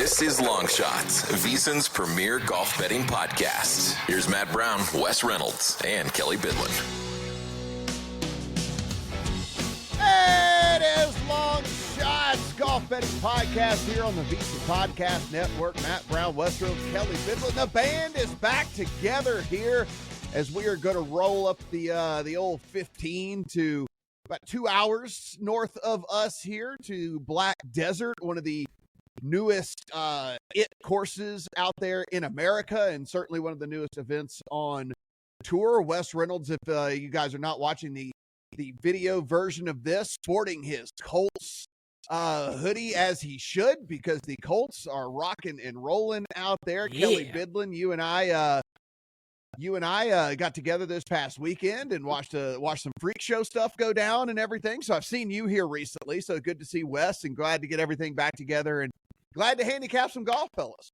This is Long Shots, VSiN's premier golf betting podcast. Here's Matt Brown, Wes Reynolds, and Kelley Bidlin. It is Long Shots Golf Betting Podcast here on the VSiN Podcast Network. Matt Brown, Wes Reynolds, Kelley Bidlin. The band is back together here as we are going to roll up the old 15 to about 2 hours north of us here to Black Desert, one of the newest courses out there in America, and certainly one of the newest events on tour. Wes Reynolds, if you guys are not watching the video version of this, sporting his Colts hoodie as he should, because the Colts are rocking and rolling out there. Yeah. Kelley Bidlin, you and I got together this past weekend and watched some freak show stuff go down and everything. So I've seen you here recently. So good to see Wes, and glad to get everything back together and glad to handicap some golf, fellas.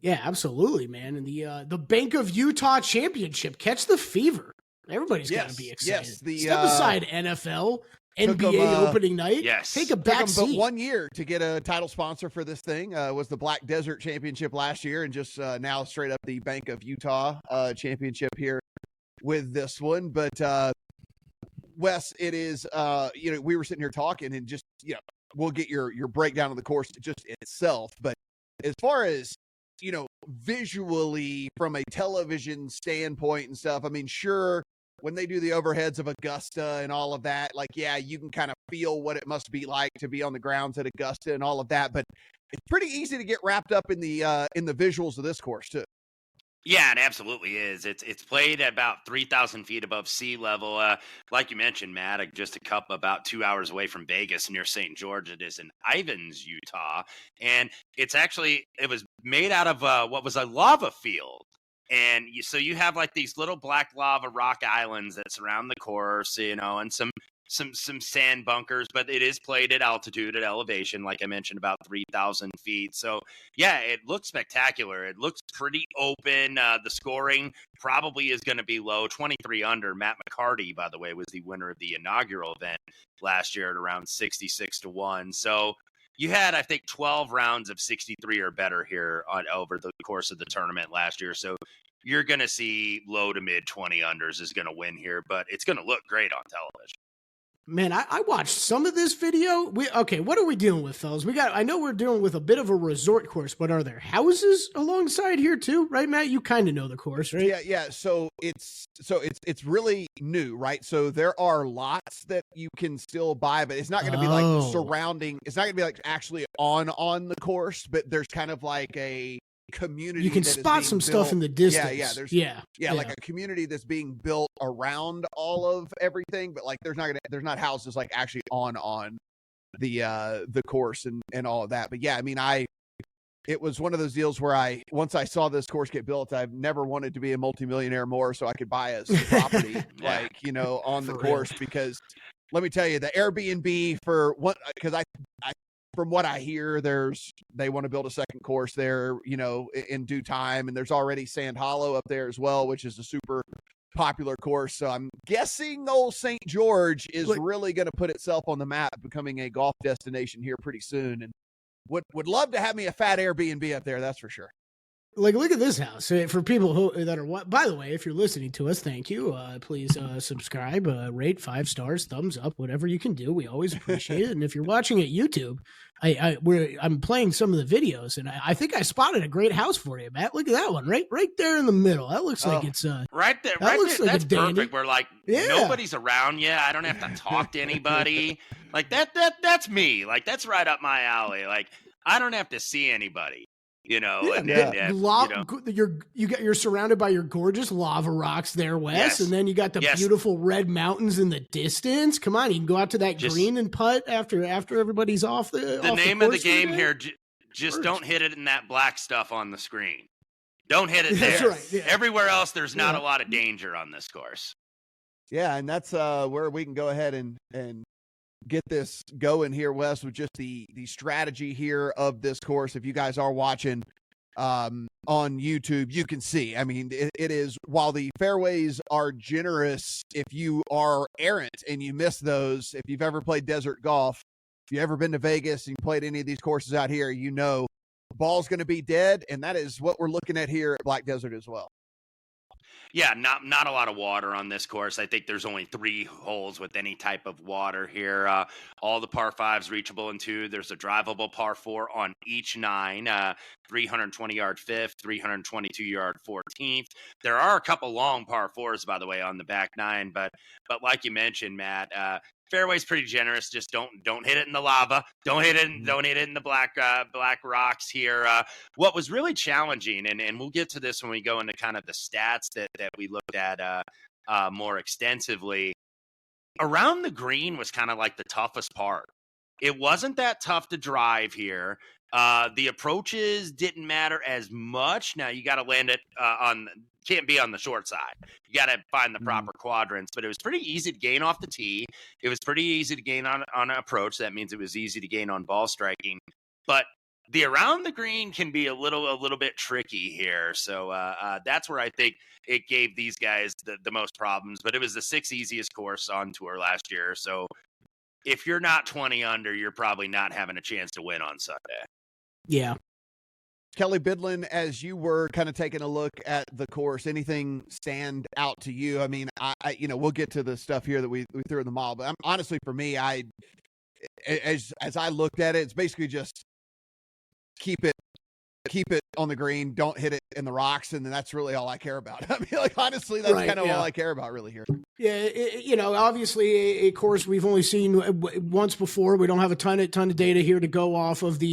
Yeah, absolutely, man. And the Bank of Utah Championship, catch the fever. Everybody's got to be excited. Yes, step aside NFL, NBA opening night. Yes. Take a back seat. But 1 year to get a title sponsor for this thing. Was the Black Desert Championship last year, and just now straight up the Bank of Utah Championship here with this one. But Wes, it is we were sitting here talking, and just we'll get your breakdown of the course just itself. But as far as visually from a television standpoint and stuff, I mean, sure, when they do the overheads of Augusta and all of that, you can kind of feel what it must be like to be on the grounds at Augusta and all of that. But it's pretty easy to get wrapped up in the visuals of this course too. Yeah, it absolutely is. It's played at about 3,000 feet above sea level. Like you mentioned, Matt, just about 2 hours away from Vegas near St. George. It is in Ivins, Utah. And it was made out of what was a lava field. And so you have like these little black lava rock islands that surround the course, and some sand bunkers, but it is played at altitude, at elevation, like I mentioned, about 3,000 feet. So yeah, it looks spectacular. It looks pretty open. The scoring probably is going to be low, 23 under. Matt McCarty, by the way, was the winner of the inaugural event last year at around 66-1. So you had, I think, 12 rounds of 63 or better here over the course of the tournament last year. So you're going to see low to mid 20 unders is going to win here, but it's going to look great on television. Man, I watched some of this video. What are we dealing with, fellas? I know we're dealing with a bit of a resort course, but are there houses alongside here too? Right, Matt? You kind of know the course, right? Yeah. So it's really new, right? So there are lots that you can still buy, but it's not going to be like surrounding. It's not going to be like actually on the course, but there's kind of like a community. You can spot some stuff in the distance. There's like a community that's being built around all of everything, but like there's not houses like actually on the course and all of that. But yeah, I mean, it was one of those deals where once I saw this course get built, I've never wanted to be a multimillionaire more so I could buy a property on the course, because let me tell you, the Airbnb because I from what I hear, they want to build a second course there, in due time. And there's already Sand Hollow up there as well, which is a super popular course. So I'm guessing old St. George is really going to put itself on the map, becoming a golf destination here pretty soon. And would love to have me a fat Airbnb up there. That's for sure. Look at this house. For people that are, by the way, if you're listening to us, thank you. Please subscribe, rate 5 stars, thumbs up, whatever you can do. We always appreciate it. And if you're watching at YouTube, I'm playing some of the videos, and I think I spotted a great house for you, Matt. Look at that one, right there in the middle. That looks like it's right there. That looks like that's perfect. We're like nobody's around you. I don't have to talk to anybody. Like that's me. Like that's right up my alley. Like I don't have to see anybody. You're surrounded by your gorgeous lava rocks there, Wes, yes. And then you got the beautiful red mountains in the distance. Come on, you can go out to that green and putt after everybody's off the. The name of the game here, just don't hit it in that black stuff on the screen. Don't hit it there. That's right. Yeah. Everywhere else, there's not a lot of danger on this course. Yeah, and that's where we can go ahead and get this going here, Wes, with just the strategy here of this course. If you guys are watching on YouTube, you can see, I mean, it is, while the fairways are generous, if you are errant and you miss those, if you've ever played desert golf, if you've ever been to Vegas and you played any of these courses out here, ball's going to be dead, and that is what we're looking at here at Black Desert as well. Yeah, not a lot of water on this course. I think there's only 3 holes with any type of water here. All the par 5s reachable in 2. There's a drivable par 4 on each 9. 320-yard 5th, 322-yard 14th. There are a couple long par 4s, by the way, on the back 9. But like you mentioned, Matt, fairway's pretty generous. Just don't hit it in the lava. Don't hit it in the black rocks here. What was really challenging, and we'll get to this when we go into kind of the stats that we looked at more extensively. Around the green was kind of like the toughest part. It wasn't that tough to drive here. The approaches didn't matter as much. Now you got to land it can't be on the short side. You got to find the proper quadrants, but it was pretty easy to gain off the tee. It was pretty easy to gain on an approach. That means it was easy to gain on ball striking, but the around the green can be a little bit tricky here. So that's where I think it gave these guys the most problems, but it was the 6th easiest course on tour last year. So if you're not 20 under, you're probably not having a chance to win on Sunday. Yeah. Kelley Bydlon, as you were kind of taking a look at the course, anything stand out to you? I mean, I we'll get to the stuff here that we threw in the mall, but honestly, for me, as I looked at it, it's basically just keep it on the green, don't hit it in the rocks, and then that's really all I care about. I mean, like, honestly, that's kind of all I care about really here. Yeah, obviously a course we've only seen once before. We don't have a ton of data here to go off of.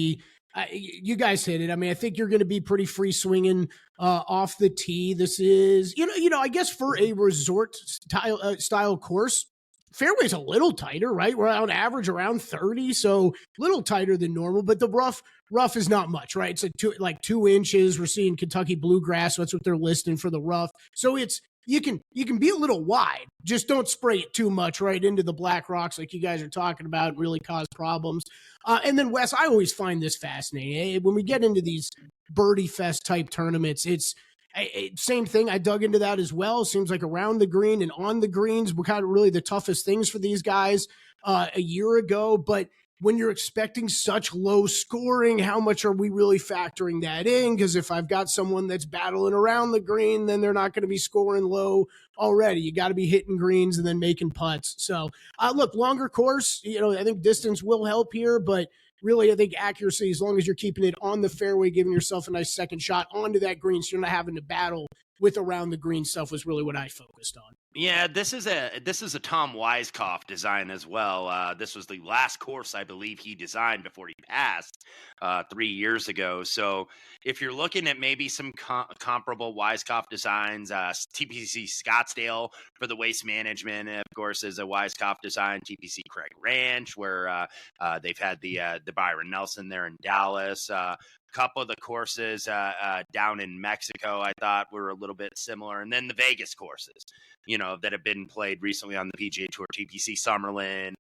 You guys hit it. I mean, I think you're going to be pretty free swinging off the tee. This is, I guess for a resort style course, fairway's a little tighter, right? We're on average around 30, so a little tighter than normal, but the rough is not much, right? It's like 2 inches. We're seeing Kentucky bluegrass. So that's what they're listing for the rough. So you can be a little wide. Just don't spray it too much right into the black rocks like you guys are talking about and really cause problems. And then, Wes, I always find this fascinating. When we get into these birdie fest type tournaments, it's same thing. I dug into that as well. It seems like around the green and on the greens were kind of really the toughest things for these guys a year ago. But when you're expecting such low scoring, how much are we really factoring that in? Because if I've got someone that's battling around the green, then they're not going to be scoring low already. You got to be hitting greens and then making putts. So, look, longer course, I think distance will help here, but really, I think accuracy, as long as you're keeping it on the fairway, giving yourself a nice second shot onto that green so you're not having to battle with around the green stuff was really what I focused on. Yeah, this is a Tom Weiskopf design as well. This was the last course I believe he designed before he passed 3 years ago. So if you're looking at maybe some comparable Weiskopf designs, TPC Scottsdale for the waste management, of course, is a Weiskopf design. TPC Craig Ranch, where they've had the Byron Nelson there in Dallas. Couple of the courses down in Mexico, I thought were a little bit similar. And then the Vegas courses, that have been played recently on the PGA Tour, TPC Summerlin,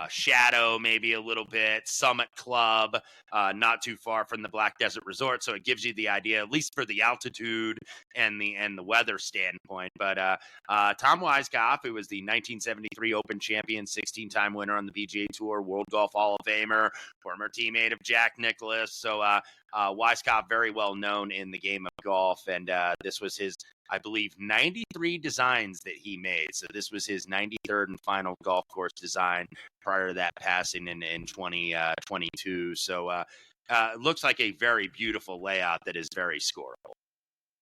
Shadow, maybe a little bit, Summit Club, not too far from the Black Desert Resort. So it gives you the idea, at least for the altitude and the weather standpoint. But Tom Weiskopf, who was the 1973 Open champion, 16-time winner on the PGA Tour, World Golf Hall of Famer, former teammate of Jack Nicklaus. So Weiskopf, very well known in the game of golf. And this was his, I believe, 93 designs that he made. So this was his 93rd and final golf course design prior to that passing in 2022. So it looks like a very beautiful layout that is very scoreable.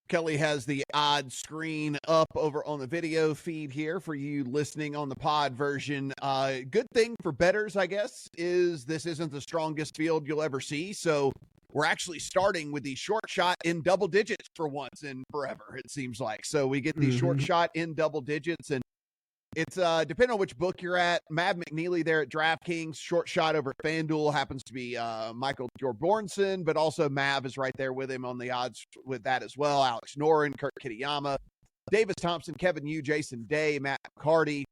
Kelley has the odd screen up over on the video feed here for you listening on the pod version. Good thing for bettors, I guess, is this isn't the strongest field you'll ever see. So we're actually starting with the short shot in double digits for once in forever, it seems like. So we get the short shot in double digits, and it's depending on which book you're at. Mav McNeely there at DraftKings, short shot over at FanDuel happens to be Michael Bjornbornson, but also Mav is right there with him on the odds with that as well. Alex Noren, Kurt Kitayama, Davis Thompson, Kevin Yu, Jason Day, Matt McCarty,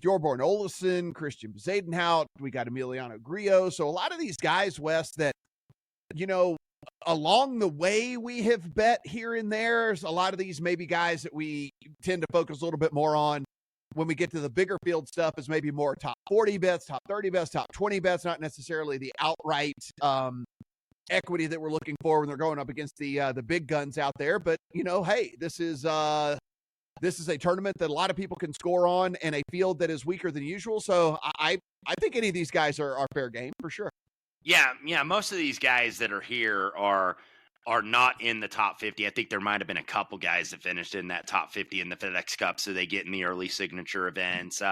Bjorborn Olesen, Christian Zadenhout. We got Emiliano Grillo. So a lot of these guys, Wes, that along the way we have bet here and there. A lot of these maybe guys that we tend to focus a little bit more on when we get to the bigger field stuff is maybe more top 40 bets, top 30 bets, top 20 bets, not necessarily the outright equity that we're looking for when they're going up against the big guns out there. But hey, this is a tournament that a lot of people can score on, and a field that is weaker than usual. So I think any of these guys are fair game for sure. Yeah. Most of these guys that are here are not in the top 50. I think there might have been a couple guys that finished in that top 50 in the FedEx Cup, so they get in the early signature events.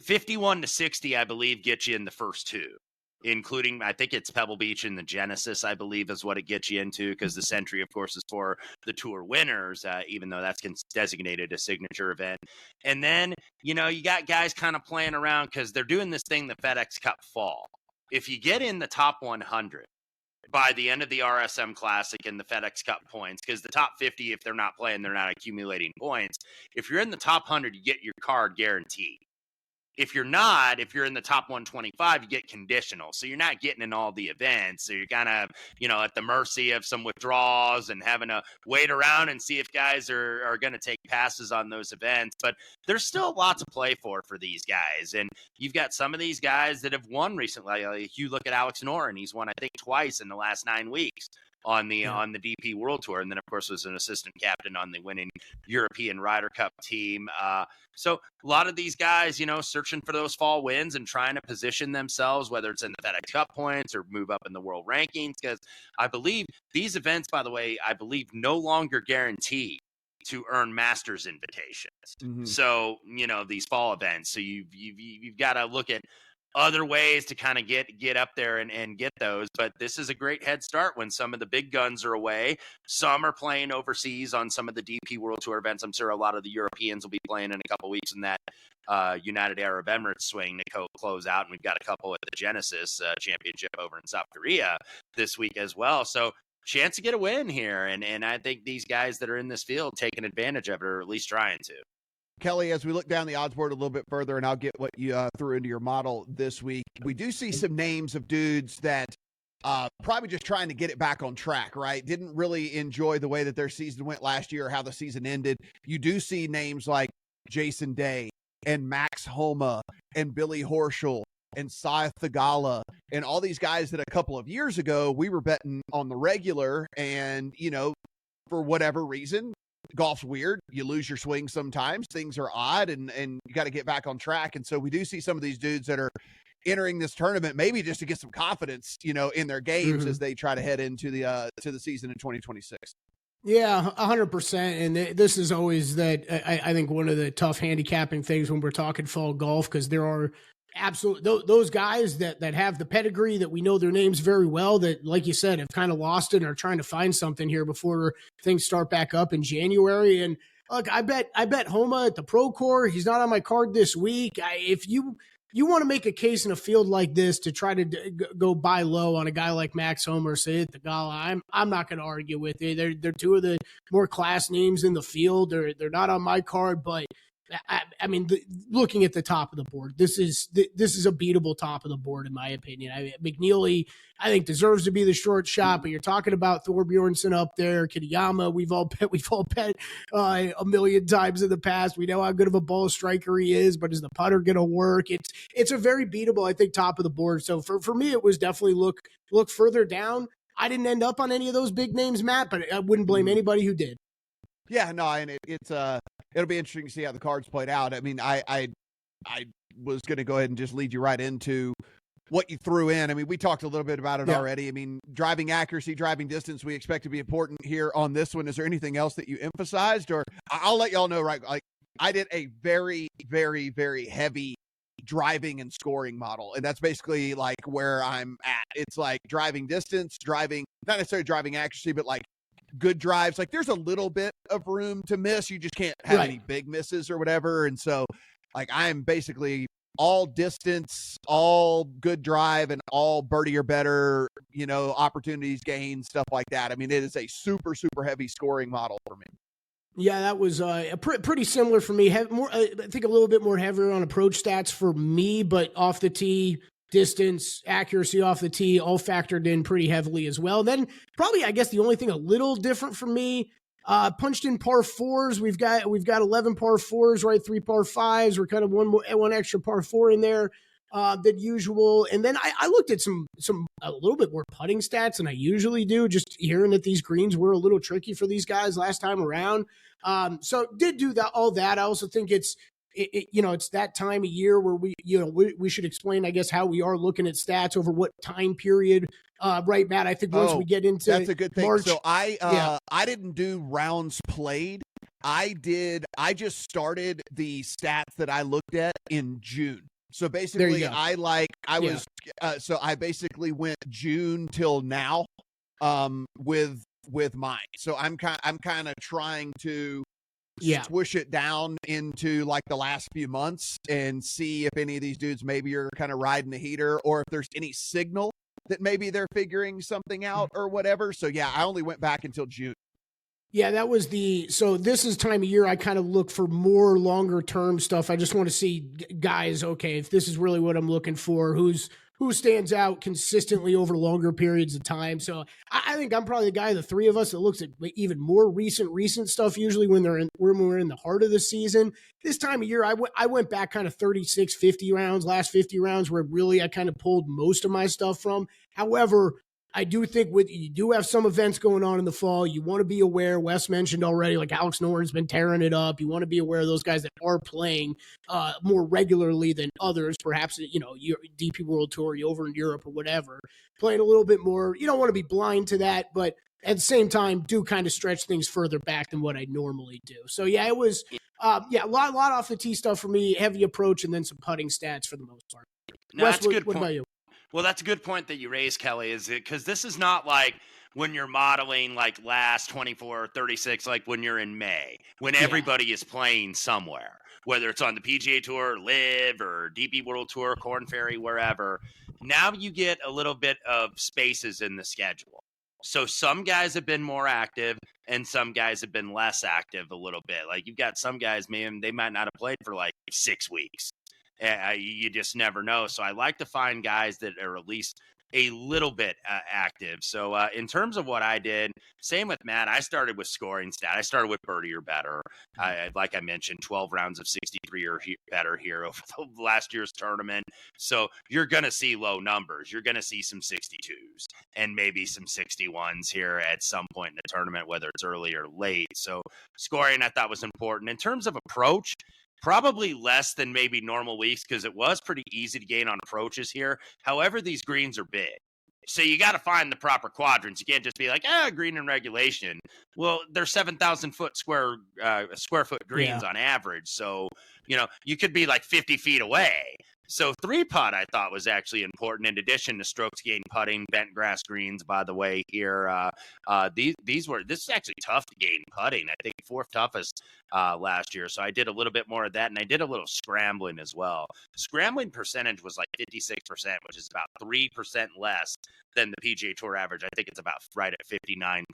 51 to 60, I believe, gets you in the first two, including, I think it's Pebble Beach and the Genesis, I believe, is what it gets you into, because the Century, of course, is for the tour winners, even though that's designated a signature event. And then, you got guys kind of playing around because they're doing this thing, the FedEx Cup Fall. If you get in the top 100 by the end of the RSM Classic and the FedEx Cup points, because the top 50, if they're not playing, they're not accumulating points. If you're in the top 100, you get your card guaranteed. If you're not, if you're in the top 125, you get conditional. So you're not getting in all the events. So you're kind of, at the mercy of some withdrawals and having to wait around and see if guys are going to take passes on those events. But there's still a lot to play for these guys. And you've got some of these guys that have won recently. Like you look at Alex Noren, he's won, I think, twice in the last 9 weeks on the DP World Tour, and then of course was an assistant captain on the winning European Ryder Cup team. So a lot of these guys, searching for those fall wins and trying to position themselves, whether it's in the FedEx Cup points or move up in the world rankings, because I believe these events, by the way, no longer guarantee to earn Masters invitations. Mm-hmm. So these fall events. So you've got to look at other ways to kind of get up there and get those. But this is a great head start when some of the big guns are away. Some are playing overseas on some of the DP World Tour events. I'm sure a lot of the Europeans will be playing in a couple weeks in that United Arab Emirates swing to close out. And we've got a couple at the Genesis Championship over in South Korea this week as well. So chance to get a win here. And I think these guys that are in this field taking advantage of it, or at least trying to. Kelley, as we look down the odds board a little bit further, and I'll get what you threw into your model this week, we do see some names of dudes that probably just trying to get it back on track, right? Didn't really enjoy the way that their season went last year or how the season ended. You do see names like Jason Day and Max Homa and Billy Horschel and Saith Theegala and all these guys that a couple of years ago we were betting on the regular, and, for whatever reason, golf's weird. You lose your swing sometimes. Things are odd, and you got to get back on track. And so we do see some of these dudes that are entering this tournament, maybe just to get some confidence, in their games as they try to head into the season in 2026. Yeah, 100%. And this is always that, I think, one of the tough handicapping things when we're talking fall golf, because there are absolutely those guys that have the pedigree, that we know their names very well, that, like you said, have kind of lost it and are trying to find something here before things start back up in January. And look, I bet Homa at the Pro Tour. He's not on my card this week. If you want to make a case in a field like this to try to go buy low on a guy like Max Homa or Saith Theegala, I'm not going to argue with you. They're two of the more class names in the field. They're not on my card, but I mean, looking at the top of the board, this is a beatable top of the board in my opinion. McNeely, I think, deserves to be the short shot, but you're talking about Thorbjornsen up there, Kitayama. We've all bet a million times in the past. We know how good of a ball striker he is, but is the putter going to work? It's a very beatable, I think, top of the board. So for me, it was definitely look further down. I didn't end up on any of those big names, Matt, but I wouldn't blame anybody who did. Yeah, no, and it'll be interesting to see how the cards played out. I mean, I was going to go ahead and just lead you right into what you threw in. I mean, we talked a little bit about it already. I mean, driving accuracy, driving distance, we expect to be important here on this one. Is there anything else that you emphasized? Or I'll let y'all know, right? Like, I did a very, very, very heavy driving and scoring model, and that's basically like where I'm at. It's like driving distance, not necessarily driving accuracy, but like good drives. Like, there's a little bit of room to miss. You just can't have any big misses or whatever. And so, like, I'm basically all distance, all good drive, and all birdie or better, opportunities gained, stuff like that. I mean, it is a super, super heavy scoring model for me. Yeah, that was pretty similar for me. I think a little bit more heavier on approach stats for me, but off the tee, distance, accuracy off the tee, all factored in pretty heavily as well. Then probably, I guess, the only thing a little different for me, punched in par fours. We've got 11 par fours, right? 3 par fives. We're kind of one extra par four in there. than usual. And then I looked at some a little bit more putting stats than I usually do, just hearing that these greens were a little tricky for these guys last time around. So did do that, all that. I also think it's that time of year where we should explain, I guess, how we are looking at stats over what time period. Right, Matt. I think once we get into that's a good thing. March, so I didn't do rounds played. I just started the stats that I looked at in June. So basically, so I basically went June till now, with mine. So I'm kind of trying to swish it down into like the last few months and see if any of these dudes maybe are kind of riding the heater, or if there's any signal that maybe they're figuring something out or whatever. So yeah, I only went back until June. Yeah, that was so this is time of year I kind of look for more longer term stuff. I just want to see guys, okay, if this is really what I'm looking for, who stands out consistently over longer periods of time. So I think I'm probably the guy of the three of us that looks at even more recent stuff, usually when we're in the heart of the season. This time of year, I went back kind of 36, 50 rounds, last 50 rounds, where really I kind of pulled most of my stuff from. However, I do think you do have some events going on in the fall. You want to be aware. Wes mentioned already, like Alex Noren's been tearing it up. You want to be aware of those guys that are playing more regularly than others. Perhaps, your DP World Tour, you over in Europe or whatever, playing a little bit more. You don't want to be blind to that, but at the same time, do kind of stretch things further back than what I normally do. So yeah, it was a lot off the tee stuff for me, heavy approach, and then some putting stats for the most part. No, Wes, that's a good what point. about you? Well, that's a good point that you raised, Kelley, is it because this is not like when you're modeling like last 24 or 36, like when you're in May, when everybody is playing somewhere, whether it's on the PGA Tour, Live, or DP World Tour, Corn Ferry, wherever. Now you get a little bit of spaces in the schedule. So some guys have been more active and some guys have been less active a little bit. Like you've got some guys, man, they might not have played for like 6 weeks. You just never know. So I like to find guys that are at least a little bit active. So in terms of what I did, same with Matt, I started with scoring stat. I started with birdie or better. Like I mentioned, 12 rounds of 63 or better here over the last year's tournament. So you're going to see low numbers. You're going to see some 62s and maybe some 61s here at some point in the tournament, whether it's early or late. So scoring I thought was important. In terms of approach, probably less than maybe normal weeks because it was pretty easy to gain on approaches here. However, these greens are big. So you got to find the proper quadrants. You can't just be like, green in regulation. Well, they're 7,000 foot square foot greens on average. So, you could be like 50 feet away. So 3-putt I thought was actually important in addition to strokes gained putting, bent grass greens, by the way, here. This is actually tough to gain putting. I think 4th toughest last year. So I did a little bit more of that, and I did a little scrambling as well. Scrambling percentage was like 56%, which is about 3% less than the PGA Tour average. I think it's about right at 59%.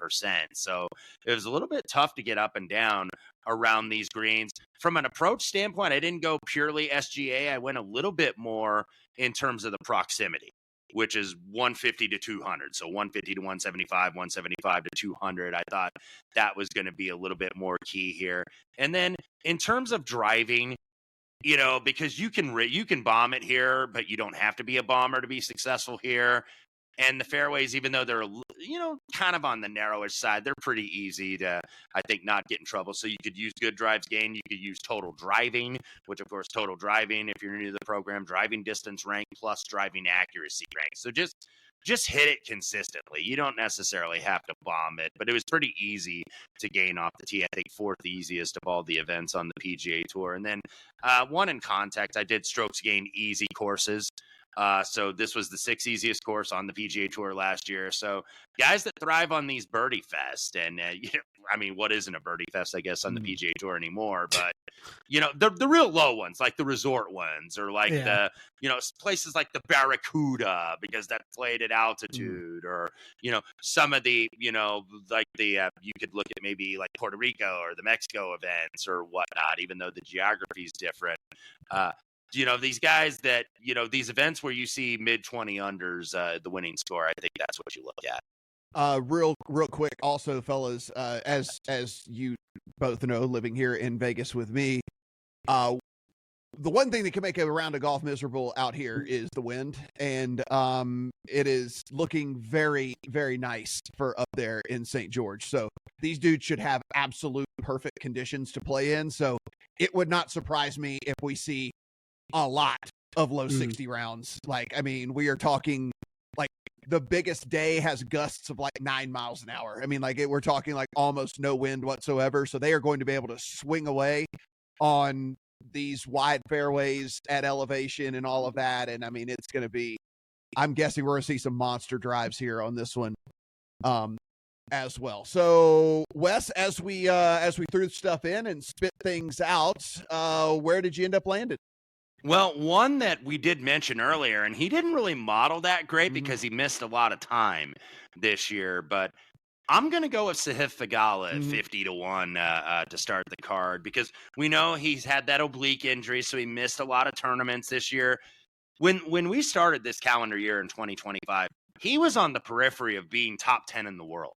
So it was a little bit tough to get up and down around these greens. From an approach standpoint, I didn't go purely SGA. I went a little bit more in terms of the proximity, which is 150 to 200. So 150 to 175, 175 to 200. I thought that was going to be a little bit more key here. And then in terms of driving, because you can bomb it here, but you don't have to be a bomber to be successful here. And the fairways, even though they're, kind of on the narrowish side, they're pretty easy to, I think, not get in trouble. So you could use good drives gain. You could use total driving, which, of course, total driving, if you're new to the program, driving distance rank plus driving accuracy rank. So just hit it consistently. You don't necessarily have to bomb it, but it was pretty easy to gain off the tee. I think 4th easiest of all the events on the PGA Tour. And then one in contact, I did strokes gain easy courses. So this was the 6th easiest course on the PGA Tour last year. So guys that thrive on these birdie fest, and what isn't a birdie fest, I guess, on the PGA Tour anymore? But the real low ones, like the resort ones, or like the places like the Barracuda, because that's played at altitude, or some of the like the you could look at maybe like Puerto Rico or the Mexico events or whatnot, even though the geography is different. These guys that, these events where you see mid 20 unders, the winning score, I think that's what you look at. Real quick. Also, fellas, as you both know, living here in Vegas with me, the one thing that can make a round of golf miserable out here is the wind, and it is looking very, very nice for up there in St. George. So these dudes should have absolute perfect conditions to play in. So it would not surprise me if we see a lot of low 60 rounds. Like, I mean, we are talking like the biggest day has gusts of like 9 miles an hour. I mean, like we're talking like almost no wind whatsoever. So they are going to be able to swing away on these wide fairways at elevation and all of that. And I mean, it's going to be, I'm guessing we're going to see some monster drives here on this one as well. So Wes, as we threw stuff in and spit things out, where did you end up landing? Well, one that we did mention earlier, and he didn't really model that great because he missed a lot of time this year, but I'm going to go with Sahith Theegala at 50 to 1 to start the card, because we know he's had that oblique injury, so he missed a lot of tournaments this year. When we started this calendar year in 2025, he was on the periphery of being top 10 in the world.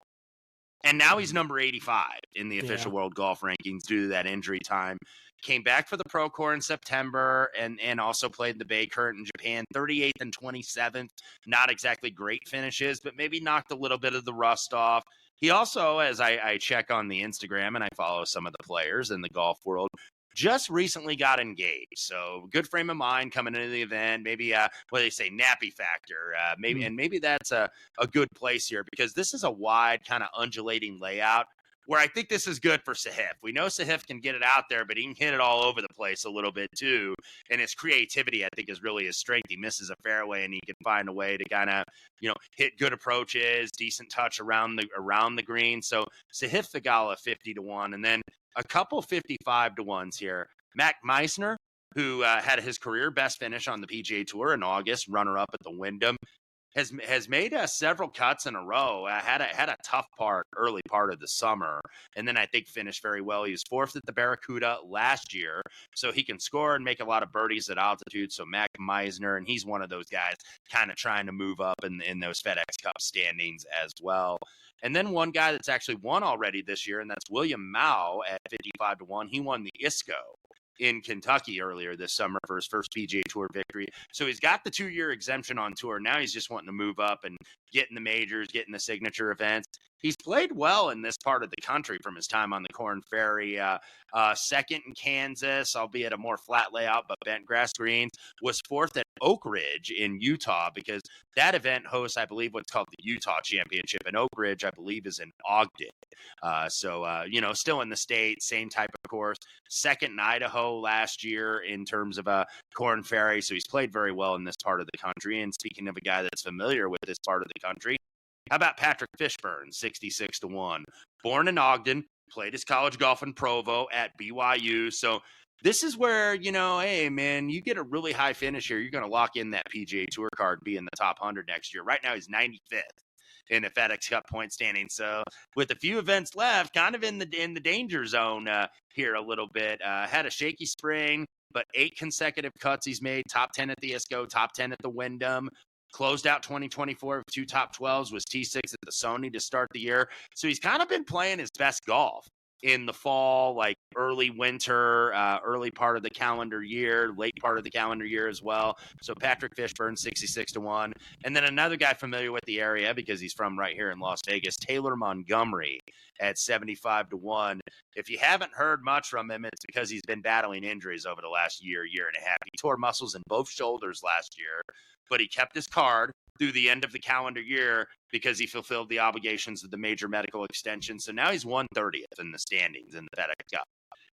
And now he's number 85 in the official world golf rankings due to that injury time. Came back for the Pro Tour in September and also played the Bay Current in Japan, 38th and 27th. Not exactly great finishes, but maybe knocked a little bit of the rust off. He also, as I check on the Instagram and I follow some of the players in the golf world, just recently got engaged. So good frame of mind coming into the event. Maybe what do they say, nappy factor. Maybe that's a good place here, because this is a wide kind of undulating layout where I think this is good for Sahith. We know Sahith can get it out there, but he can hit it all over the place a little bit too. And his creativity, I think, is really his strength. He misses a fairway and he can find a way to kind of, hit good approaches, decent touch around the green. So Sahith Theegala 50 to 1. And then a couple 55 to 1s here. Mac Meisner, who had his career best finish on the PGA Tour in August, runner-up at the Wyndham, has made several cuts in a row. Had a tough early part of the summer, and then I think finished very well. He was fourth at the Barracuda last year, so he can score and make a lot of birdies at altitude. So Mac Meisner, and he's one of those guys kind of trying to move up in those FedEx Cup standings as well. And then one guy that's actually won already this year, and that's William Mao at 55 to 1. He won the ISCO in Kentucky earlier this summer for his first PGA Tour victory. So he's got the 2-year exemption on tour. Now he's just wanting to move up and get in the majors, get in the signature events. He's played well in this part of the country from his time on the Corn Ferry. Second in Kansas, albeit a more flat layout, but bent grass greens. Was fourth at Oak Ridge in Utah, because that event hosts, I believe, what's called the Utah Championship. And Oak Ridge, I believe, is in Ogden. Still in the state, same type of course. Second in Idaho last year in terms of Corn Ferry. So he's played very well in this part of the country. And speaking of a guy that's familiar with this part of the country, how about Patrick Fishburne, 66 to 1? Born in Ogden, played his college golf in Provo at BYU. So this is where, hey, man, you get a really high finish here, you're going to lock in that PGA Tour card, be in the top 100 next year. Right now, he's 95th in the FedEx Cup point standing. So with a few events left, kind of in the danger zone here a little bit. Had a shaky spring, but 8 consecutive cuts he's made. Top 10 at the ISCO, top 10 at the Wyndham. Closed out 2024 with 2 top 12s, was T6 at the Sony to start the year. So he's kind of been playing his best golf in the fall, like early winter, early part of the calendar year, late part of the calendar year as well. So Patrick Fishburne, 66 to 1. And then another guy familiar with the area because he's from right here in Las Vegas, Taylor Montgomery at 75 to 1. If you haven't heard much from him, it's because he's been battling injuries over the last year and a half. He tore muscles in both shoulders last year, but he kept his card through the end of the calendar year because he fulfilled the obligations of the major medical extension. So now he's 130th in the standings in the FedEx Cup.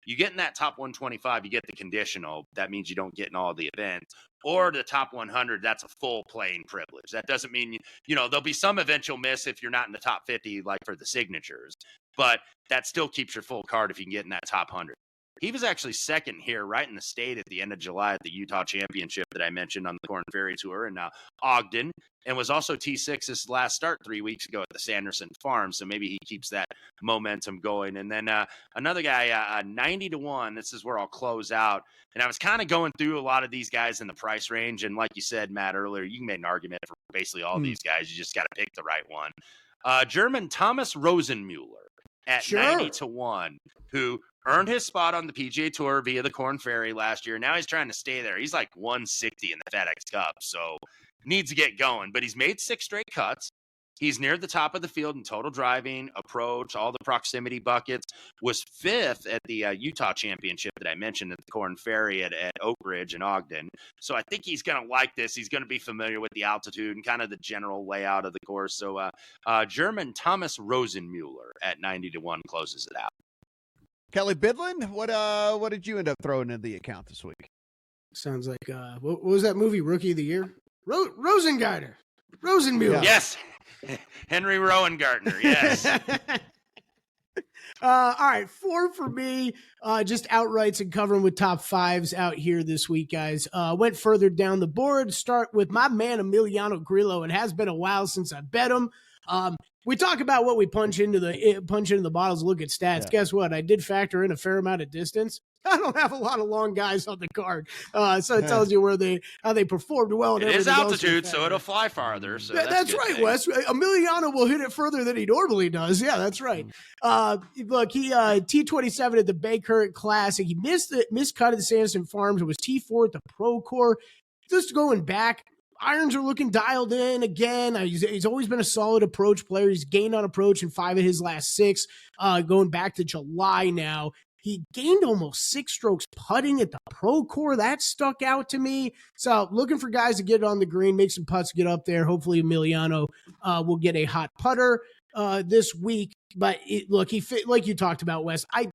You get in that top 125, you get the conditional. That means you don't get in all the events. Or the top 100, that's a full playing privilege. That doesn't mean, there'll be some events you'll miss if you're not in the top 50, like for the signatures. But that still keeps your full card if you can get in that top 100. He was actually second here right in the state at the end of July at the Utah Championship that I mentioned on the Corn Ferry Tour in Ogden, and was also T6's last start 3 weeks ago at the Sanderson Farm. So maybe he keeps that momentum going. And then another guy, 90 to 1. This is where I'll close out. And I was kind of going through a lot of these guys in the price range. And like you said, Matt, earlier, you can make an argument for basically all these guys. You just got to pick the right one. German Thomas Rosenmuller at 90 to 1, who earned his spot on the PGA Tour via the Corn Ferry last year. Now he's trying to stay there. He's like 160 in the FedEx Cup, so needs to get going. But he's made 6 straight cuts. He's near the top of the field in total driving, approach, all the proximity buckets. Was 5th at the Utah Championship that I mentioned at the Corn Ferry at Oak Ridge and Ogden. So I think he's going to like this. He's going to be familiar with the altitude and kind of the general layout of the course. So German Thomas Rosenmuller at 90-1 closes it out. Kelley Bidlin, what did you end up throwing in the account this week? Sounds like what was that movie? Rookie of the Year, Rosenmuller. Yeah. Yes, Henry Rowengartner. Yes. All right, 4 for me. Just outrights and covering with top 5s out here this week, guys. Went further down the board. Start with my man Emiliano Grillo. It has been a while since I bet him. We talk about what we punch into the bottles, look at stats. Yeah. Guess what? I did factor in a fair amount of distance. I don't have a lot of long guys on the card, so it tells you how they performed well. And it is everything else altitude, so it'll fly farther. So that's right, thing. Wes. Emiliano will hit it further than he normally does. Yeah, that's right. Look, he T27 at the Bay Current Classic. He missed cut at the Sanderson Farms. It was T4 at the Pro Core. Just going back, irons are looking dialed in again. He's always been a solid approach player. He's gained on approach in 5 of his last 6. Going back to July now. He gained almost 6 strokes putting at the Pro Core. That stuck out to me. So looking for guys to get on the green, make some putts, get up there. Hopefully Emiliano will get a hot putter this week. But look, he fit, like you talked about, Wes. I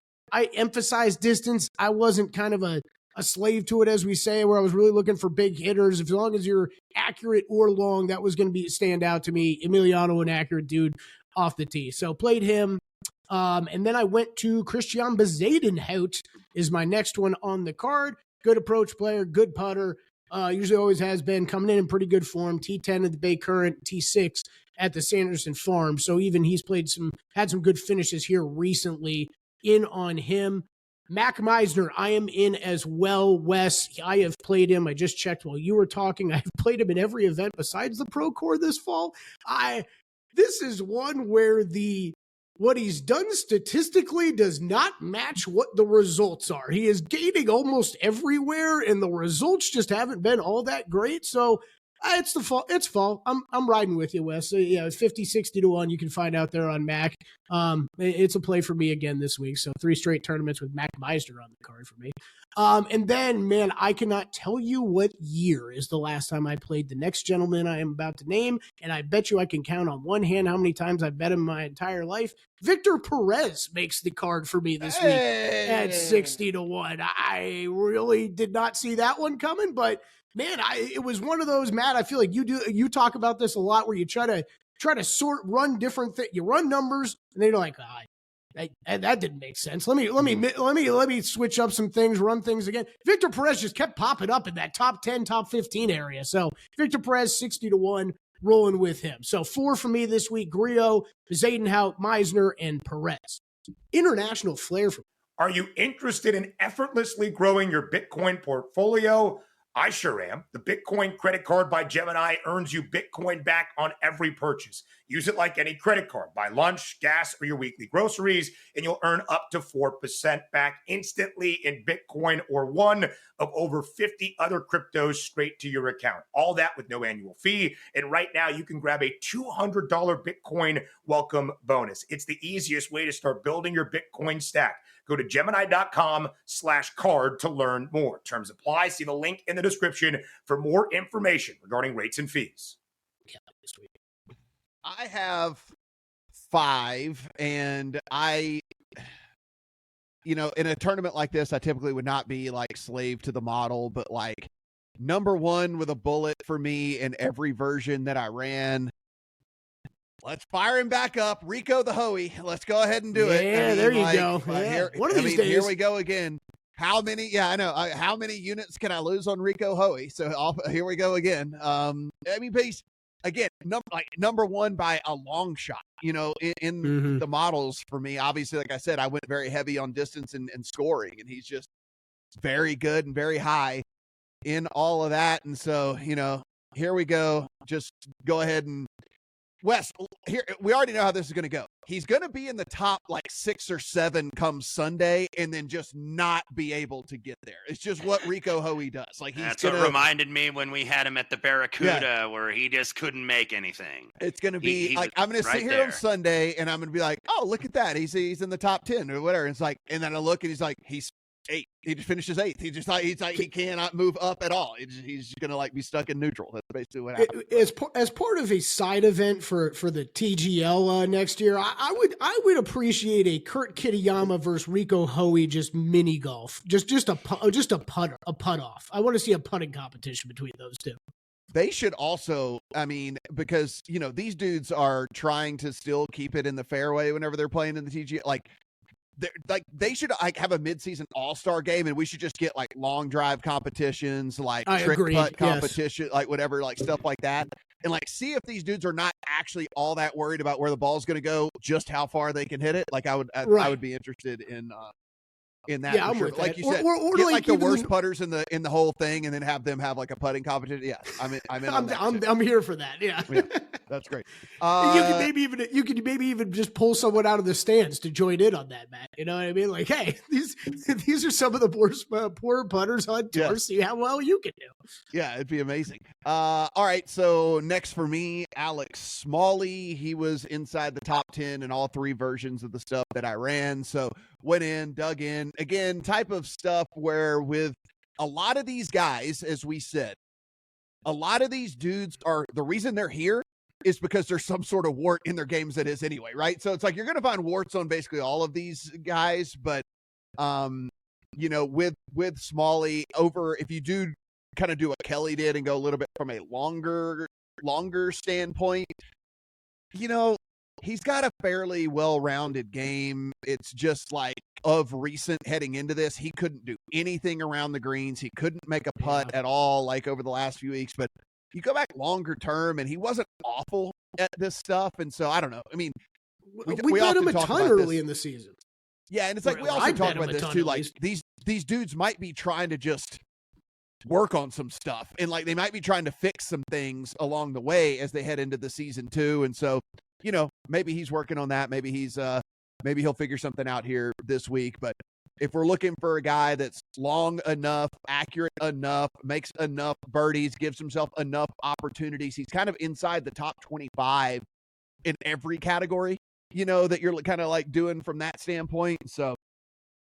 emphasize distance. I wasn't kind of a slave to it, as we say, where I was really looking for big hitters. As long as you're accurate or long, that was going to stand out to me. Emiliano, an accurate dude off the tee. So played him. And then I went to Christian Bezuidenhout is my next one on the card. Good approach player, good putter. Usually always has been coming in pretty good form. T10 at the Bay Current, T6 at the Sanderson Farm. So even he's had some good finishes here recently. In on him. Mac Meisner, I am in as well, Wes. I have played him. I just checked while you were talking. I've played him in every event besides the Pro Core this fall. This is one where what he's done statistically does not match what the results are. He is gaining almost everywhere, and the results just haven't been all that great. So it's the fall. It's fall. I'm riding with you, Wes. So, yeah, 50, 60-1. You can find out there on Mac. It's a play for me again this week. So 3 straight tournaments with Mac Meisner on the card for me. And then, man, I cannot tell you what year is the last time I played the next gentleman I am about to name, and I bet you I can count on one hand how many times I've bet him my entire life. Victor Perez makes the card for me this week at 60-1. I really did not see that one coming, but man, it was one of those, Matt. I feel like you talk about this a lot, where you try to run different things. You run numbers, and then you're like, that didn't make sense. Let me switch up some things, run things again. Victor Perez just kept popping up in that top 10, top 15 area. So Victor Perez 60-1, rolling with him. So 4 for me this week: Grillo, Bezuidenhout, Meisner, and Perez. International flair for. Are you interested in effortlessly growing your Bitcoin portfolio? I sure am. The Bitcoin credit card by Gemini earns you Bitcoin back on every purchase. Use it like any credit card. Buy lunch, gas, or your weekly groceries, and you'll earn up to 4% back instantly in Bitcoin or one of over 50 other cryptos straight to your account. All that with no annual fee. And right now, you can grab a $200 Bitcoin welcome bonus. It's the easiest way to start building your Bitcoin stack. Go to Gemini.com/card to learn more. Terms apply. See the link in the description for more information regarding rates and fees. I have 5, and in a tournament like this, I typically would not be like slave to the model, but like number 1 with a bullet for me in every version that I ran. Let's fire him back up. Rico the Hoey. Let's go ahead and do it. Yeah, there you go. One of these days. Here we go again. How many units can I lose on Rico Hoey? So here we go again. Please, again, number 1 by a long shot, in the models for me. Obviously, like I said, I went very heavy on distance and scoring, and he's just very good and very high in all of that. And so, here we go. Just go ahead and Wes, here we already know how this is going to go. He's going to be in the top like 6 or 7 come Sunday, and then just not be able to get there. It's just what Rico Hoey does. Like That's what reminded me when we had him at the Barracuda, where he just couldn't make anything. It's going to be like I'm going to sit here on Sunday, and I'm going to be like, oh, look at that, he's in the top 10 or whatever. It's like, and then I look, and he's like, he's 8. He just finishes 8th. He's like he cannot move up at all. He's gonna like be stuck in neutral. That's basically what happened. As part of a side event for the TGL next year, I would appreciate a Kurt Kitayama versus Rico Hoey just mini golf, just a putt off. I want to see a putting competition between those two. They should also, I mean, because these dudes are trying to still keep it in the fairway whenever they're playing in the TGL. They should have a midseason all-star game, and we should just get like long drive competitions, like trick putt competition, like whatever, like stuff like that, and like see if these dudes are not actually all that worried about where the ball's going to go, just how far they can hit it. Like I would be interested in that. Yeah, I'm sure. with Like that. you said, or get like the worst putters in the whole thing, and then have them have like a putting competition. Yeah, I'm here for that. Yeah, that's great. You could maybe even just pull someone out of the stands to join in on that, Matt. You know what I mean? Like, hey, these are some of the poor putters on tour. Yeah. See how well you can do. Yeah, it'd be amazing. All right, so next for me, Alex Smalley. He was inside the top 10 in all 3 versions of the stuff that I ran. So went in, dug in. Again, type of stuff where with a lot of these guys, as we said, a lot of these dudes are, the reason they're here is because there's some sort of wart in their games that is anyway, right? So it's like you're going to find warts on basically all of these guys, but with Smalley over, if you do kind of do what Kelley did and go a little bit from a longer standpoint, he's got a fairly well-rounded game. It's just like of recent heading into this, he couldn't do anything around the greens. He couldn't make a putt at all, like over the last few weeks. But you go back longer term, and he wasn't awful at this stuff. And so I don't know. I mean, we bet him a ton early in the season. Yeah, and it's like we also talk about this too. Like these dudes might be trying to just work on some stuff, and like they might be trying to fix some things along the way as they head into the season too. And so maybe he's working on that. Maybe he'll figure something out here this week. But if we're looking for a guy that's long enough, accurate enough, makes enough birdies, gives himself enough opportunities, he's kind of inside the top 25 in every category, that you're kind of like doing from that standpoint. So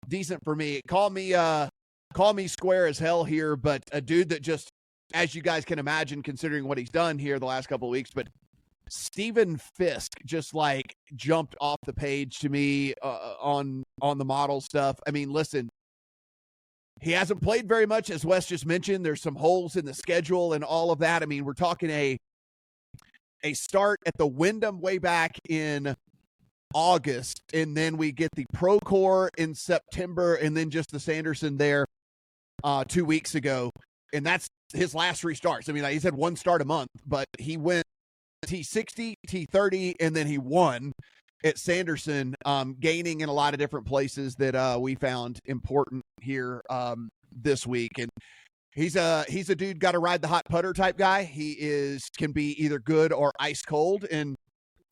decent for me. Call me square as hell here, but a dude that just, as you guys can imagine, considering what he's done here the last couple of weeks, but Stephen Fisk just like jumped off the page to me on the model stuff. I mean, listen, he hasn't played very much, as Wes just mentioned. There's some holes in the schedule and all of that. I mean, we're talking a start at the Wyndham way back in August, and then we get the Procore in September, and then just the Sanderson there 2 weeks ago, and that's his last 3 starts. I mean, he's had 1 start a month, but he went T60, T30, and then he won at Sanderson, gaining in a lot of different places that we found important here this week. And he's a dude, got to ride the hot putter type guy. He can be either good or ice cold, and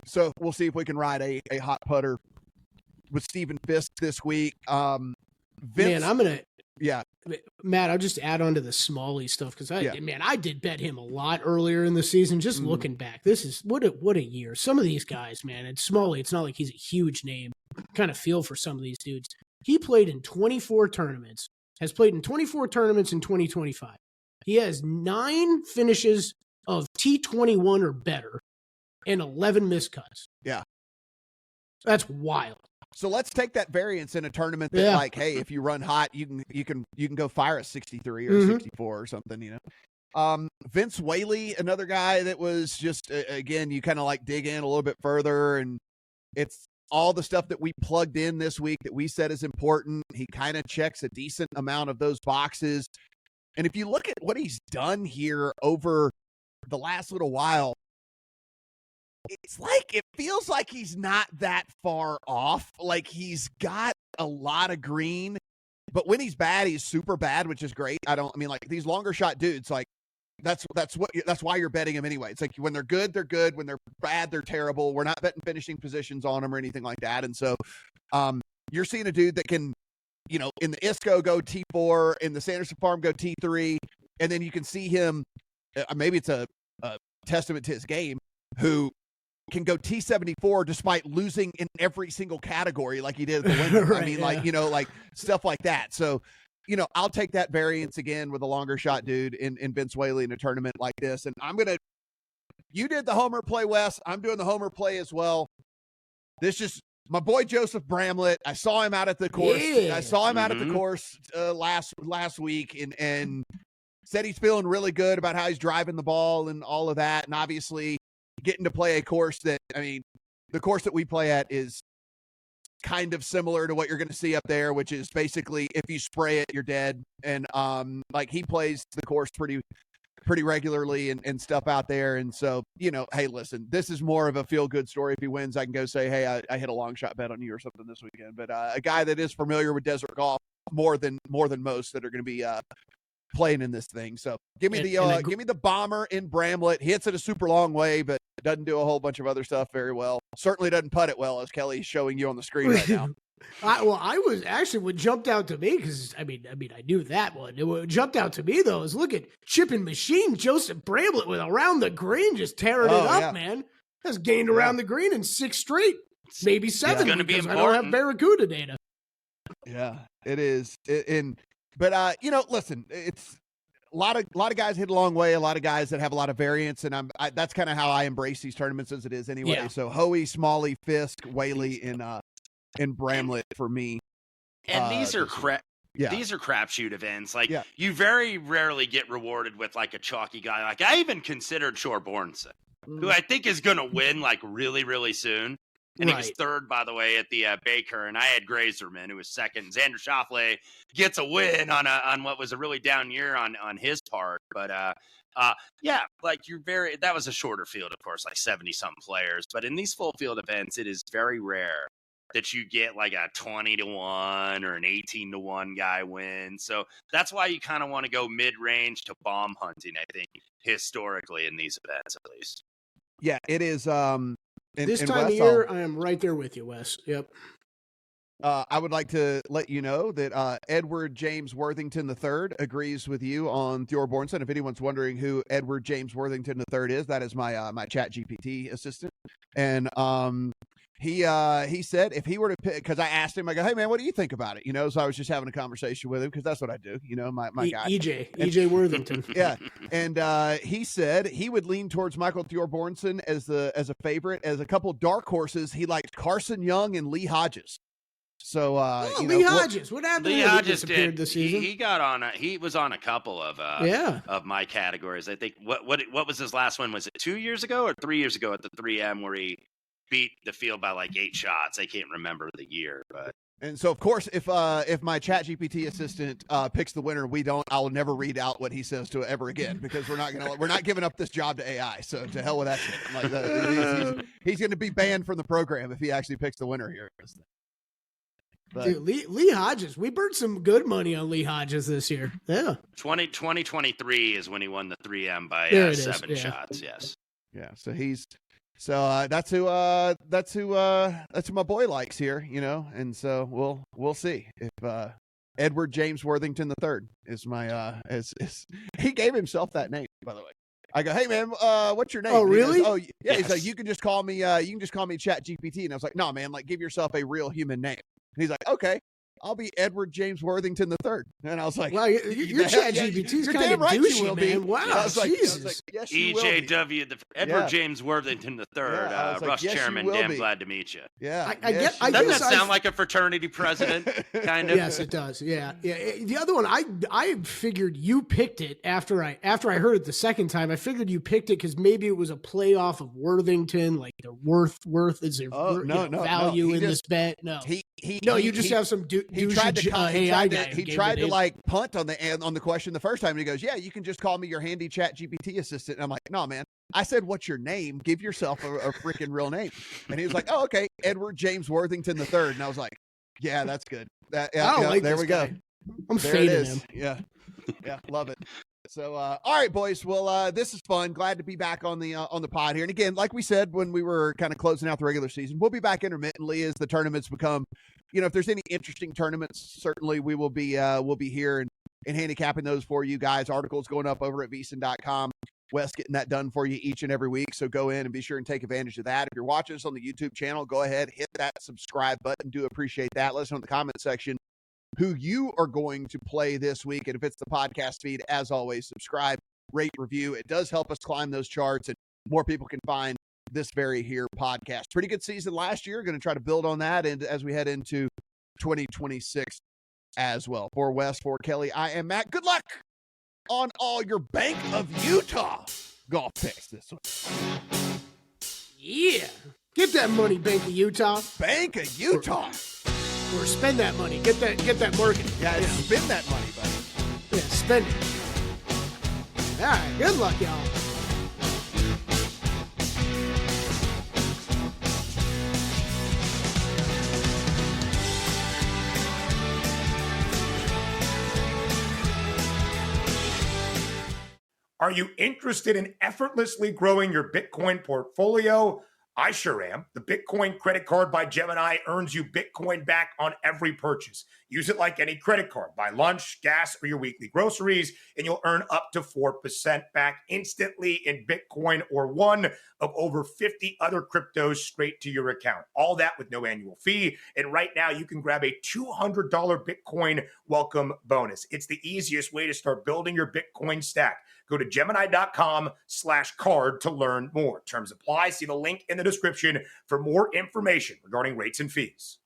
so we'll see if we can ride a hot putter with Stephen Fisk this week. Vince, Matt, I'll just add on to the Smalley stuff because I did bet him a lot earlier in the season. Just looking back, this is what a year. Some of these guys, man, and Smalley, it's not like he's a huge name. Kind of feel for some of these dudes. He played in 24 tournaments. Has played in 24 tournaments in 2025. He has 9 finishes of T21 or better and 11 miscuts. Yeah, that's wild. So let's take that variance in a tournament that, like, hey, if you run hot, you can go fire a 63 or 64 or something, Vince Whaley, another guy that was just, again, you kind of like dig in a little bit further, and it's all the stuff that we plugged in this week that we said is important. He kind of checks a decent amount of those boxes. And if you look at what he's done here over the last little while, it feels like he's not that far off. Like he's got a lot of green, but when he's bad, he's super bad, which is great. Like these longer shot dudes, like that's why you're betting them anyway. It's like when they're good, they're good. When they're bad, they're terrible. We're not betting finishing positions on them or anything like that. And so, you're seeing a dude that can, in the ISCO go T4, in the Sanderson Farm go T3, and then you can see him. Maybe it's a testament to his game, who can go T74 despite losing in every single category like he did at the winter. Right, I mean, yeah. like stuff like that. So, I'll take that variance again with a longer shot dude in Ben Swaley in a tournament like this. And you did the homer play, Wes. I'm doing the homer play as well. This just my boy Joseph Bramlett. I saw him out at the course. Yeah. I saw him out at the course last week and said he's feeling really good about how he's driving the ball and all of that. And obviously getting to play a course that, the course that we play at is kind of similar to what you're going to see up there, which is basically if you spray it, you're dead. And he plays the course pretty regularly and stuff out there. And so, hey, listen, this is more of a feel good story. If he wins, I can go say, hey, I hit a long shot bet on you or something this weekend. But a guy that is familiar with desert golf more than most that are going to be playing in this thing. So give me the bomber in Bramlett. Hits it a super long way, but doesn't do a whole bunch of other stuff very well. Certainly doesn't putt it well, as Kelley's showing you on the screen right now. I was actually what jumped out to me because I knew that one. What jumped out to me though is look at chipping machine Joseph Bramlett with around the green, just tearing it up, man. Has gained around the green in 6 straight, maybe 7. It's going to be important. I don't have Barracuda data. Yeah, it is. But listen, it's a lot of guys hit a long way. A lot of guys that have a lot of variance, and that's kind of how I embrace these tournaments as it is anyway. Yeah. So Hoey, Smalley, Fisk, Whaley, and Bramlett for me. And these are These are crapshoot events. You very rarely get rewarded with like a chalky guy. Like I even considered Shore Bornson, who I think is going to win like really, really soon. And he was third, by the way, at the Baker, and I had Grazerman, who was second. Xander Schauffele gets a win on what was a really down year on his part. But that was a shorter field, of course, like 70-something players. But in these full field events, it is very rare that you get like a 20-1 or an 18-1 guy win. So that's why you kind of want to go mid-range to bomb hunting, I think, historically in these events at least. Yeah, it is. This time of year, I am right there with you, Wes. Yep. I would like to let you know that Edward James Worthington III agrees with you on Theor Bornson. If anyone's wondering who Edward James Worthington III is, that is my my Chat GPT assistant. And he said if he were to pick, because I asked him, I go, hey man, what do you think about it? So I was just having a conversation with him because that's what I do. My guy EJ Worthington. Yeah, and he said he would lean towards Michael Theor Bornson as a favorite. As a couple dark horses, he liked Carson Young and Lee Hodges. So Lee Hodges, what happened? Lee Hodges disappeared this season. He got on. He was on a couple of of my categories. I think what was his last one? Was it 2 years ago or 3 years ago at the 3M where he beat the field by like 8 shots? I can't remember the year, but. And so, of course, if my Chat GPT assistant picks the winner, I'll never read out what he says to it ever again because we're not giving up this job to AI. So to hell with that shit. He's going to be banned from the program if he actually picks the winner here. But, dude, Lee Hodges, we burned some good money on Lee Hodges this year. Yeah, 2023 is when he won the 3M by 7 shots. Yes. Yeah. So that's who my boy likes here, and so we'll see if Edward James Worthington III is my he gave himself that name, by the way. I go, hey man, what's your name? Oh, really? Goes, yeah. Yes. He's like, you can just call me Chat GPT, and I was like, no man, like give yourself a real human name. And he's like, okay, I'll be Edward James Worthington III. And I was like, wow, your Chat GPT's kind of douchey, man. Wow, Jesus. Yes, EJW, Edward James Worthington III, Russ yes, Chairman, damn glad to meet you. Yeah. Doesn't that sound like a fraternity president, kind of? Yes, it does. Yeah. The other one, I figured you picked it after I heard it the second time. I figured you picked it because maybe it was a playoff of Worthington, like the worth is there value in this bet? No. You just have some he tried to like punt on the question the first time, and he goes, yeah, you can just call me your handy Chat GPT assistant. And I'm like, no man, I said, what's your name? Give yourself a freaking real name. And he was like, oh, okay, Edward James Worthington III. And I was like, yeah, that's good. Like there we go. I'm fading him. Yeah, love it. So, all right, boys. Well, this is fun. Glad to be back on the pod here. And again, like we said when we were kind of closing out the regular season, we'll be back intermittently as the tournaments become. If there's any interesting tournaments, certainly we will be we'll be here and handicapping those for you guys. Articles going up over at vsin.com. Wes getting that done for you each and every week. So go in and be sure and take advantage of that. If you're watching us on the YouTube channel, go ahead, hit that subscribe button. Do appreciate that. Let us know in the comment section who you are going to play this week. And if it's the podcast feed, as always, subscribe, rate, review. It does help us climb those charts and more people can find this very here podcast. Pretty good season last year. Going to try to build on that. And as we head into 2026 as well. For Wes, for Kelley, I am Matt. Good luck on all your Bank of Utah golf picks this week. Yeah. Get that money, Bank of Utah. Bank of Utah. Or spend that money. Get that marketing. Yeah, spend that money, buddy. Yeah, spend it. All right, good luck, y'all. Are you interested in effortlessly growing your Bitcoin portfolio? I sure am. The Bitcoin credit card by Gemini earns you Bitcoin back on every purchase. Use it like any credit card. Buy lunch, gas, or your weekly groceries, and you'll earn up to 4% back instantly in Bitcoin or one of over 50 other cryptos straight to your account. All that with no annual fee. And right now, you can grab a $200 Bitcoin welcome bonus. It's the easiest way to start building your Bitcoin stack. Go to Gemini.com/card to learn more. Terms apply. See the link in the description for more information regarding rates and fees.